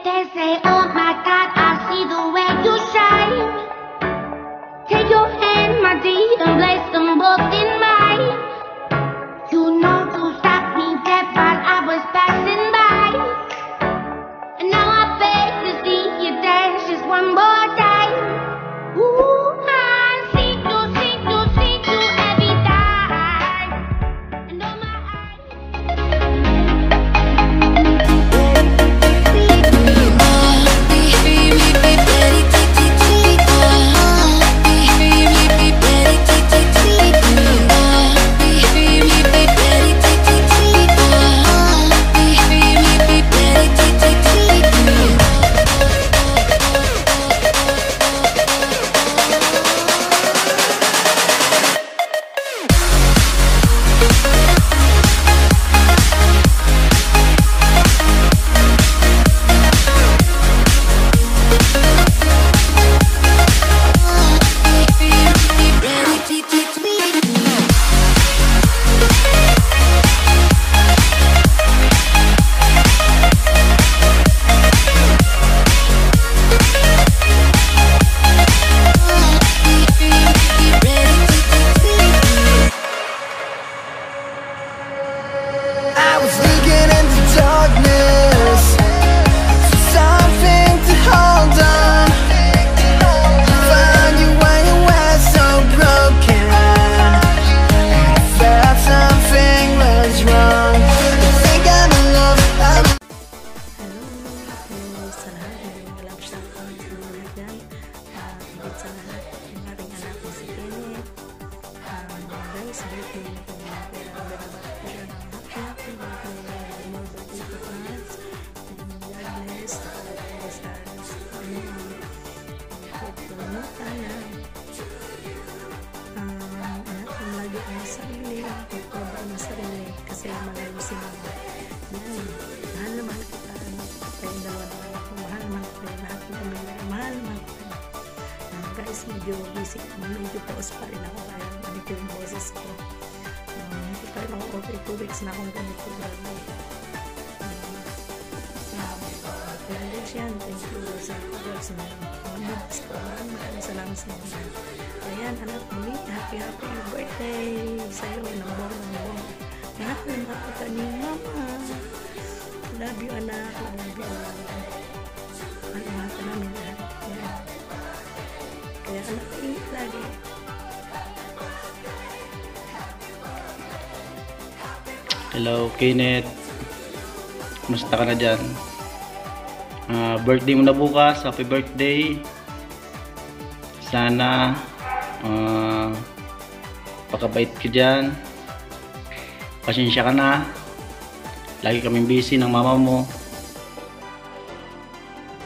They say, oh my God, I see the way you shine. Take your hand, my dear, and place them both in mine. You know to stop me dead while I was passing by. And now I beg to see you dance just one more time. Ooh, I see you every time. And oh my kasi malayo si mama. Yan. Mahal naman kita. Kayong dalawa naman ako. Mahal naman ko kayo. Lahat ng kami. Mahal naman ko kayo. Guys, medyo busy. Medyo pause pa rin ako. Kaya ganito yung boses ko. Hindi pa rin ako okay. 2 weeks na akong ganito. Language yan. Thank you sa pag-works na mga ko. Maraming salamat sa inyo. Ayan, anak, muli. Happy birthday sa'yo. Ng buong. Lahat ng kapata ni mama. Love you, anak. Love you, anak. Mahal ka namin lahat. Kaya anak, ingat lagi. Hello, Kenneth. Kumusta ka na dyan? Birthday mo na bukas. Happy birthday. Sana pakabait ka dyan. Pasensya ka na. Lagi kaming busy ng mama mo.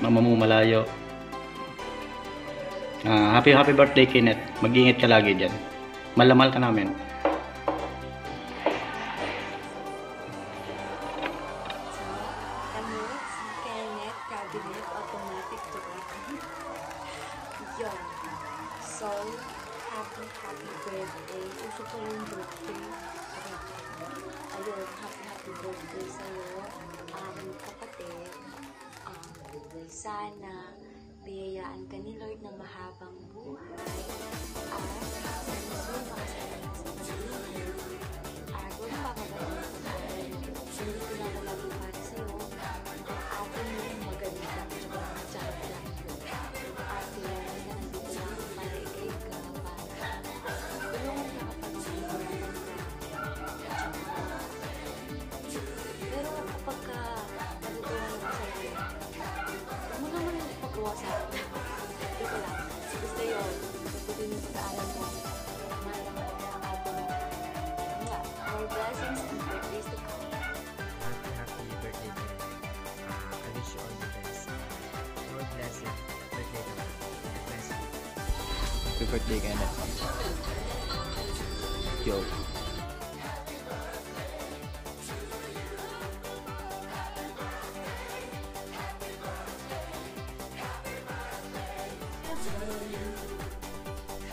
Mama mo malayo. Happy birthday, Kenneth. Mag-ingat ka lagi dyan. Malamal ka namin. Cabinet automatic to yun. So, happy birthday. Gusto ko yung birthday. Ayun, happy birthday sa'yo. Kapatid. Sana biyayaan ka ni Lord ng mahabang buhay. At sana sa'yo makasalang sa pag-ibig. At huwag papagaling sa akin. Hindi ko na malabo para sa'yo. Atin yung maganda at saka masyado lang yun. At yan na nandito lang para ikay ka para tulungan ka kapag pero kapag natutuwa naman sa'yo, huwag mo naman ipagawa sa akin. Dito lang. Basta yun. Pagputin yung pag-aaral mo. Mahal naman ang atin. More blessings and birthdays to come. Happy birthday, Kenneth. I wish you all the best. Lord bless you. Birthday naman. God bless you. Happy birthday, Kenneth. Yo.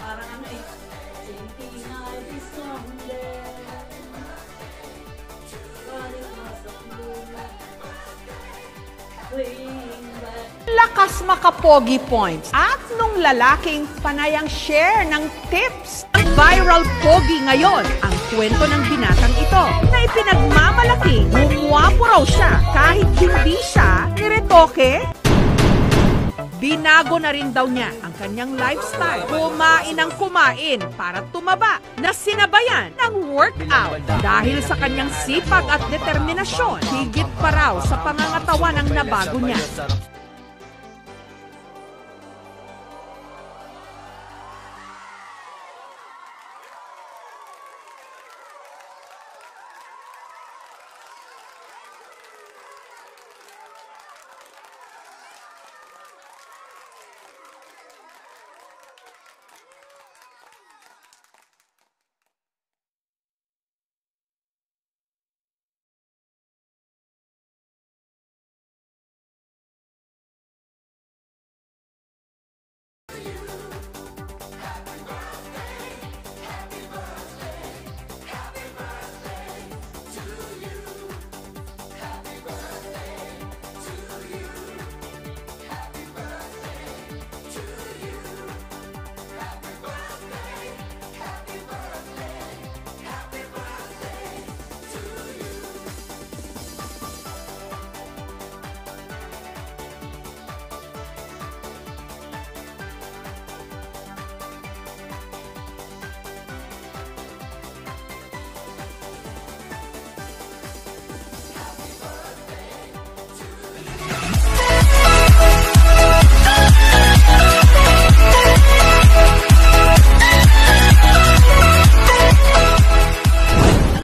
Parang ano eh, sinting ay isomle. Balik masok luna. Tuwing lakas makapogi points at nung lalaking panayang share ng tips. Ang viral pogi ngayon ang kwento ng binatang ito na ipinagmamalaking gumwapo raw siya kahit hindi siya niretoke. Binago na rin daw niya ang kanyang lifestyle. Kumain ng kumain para tumaba na sinabayan ng workout. Dahil sa kanyang sipag at determinasyon, higit pa raw sa pangangatawan ang nabago niya.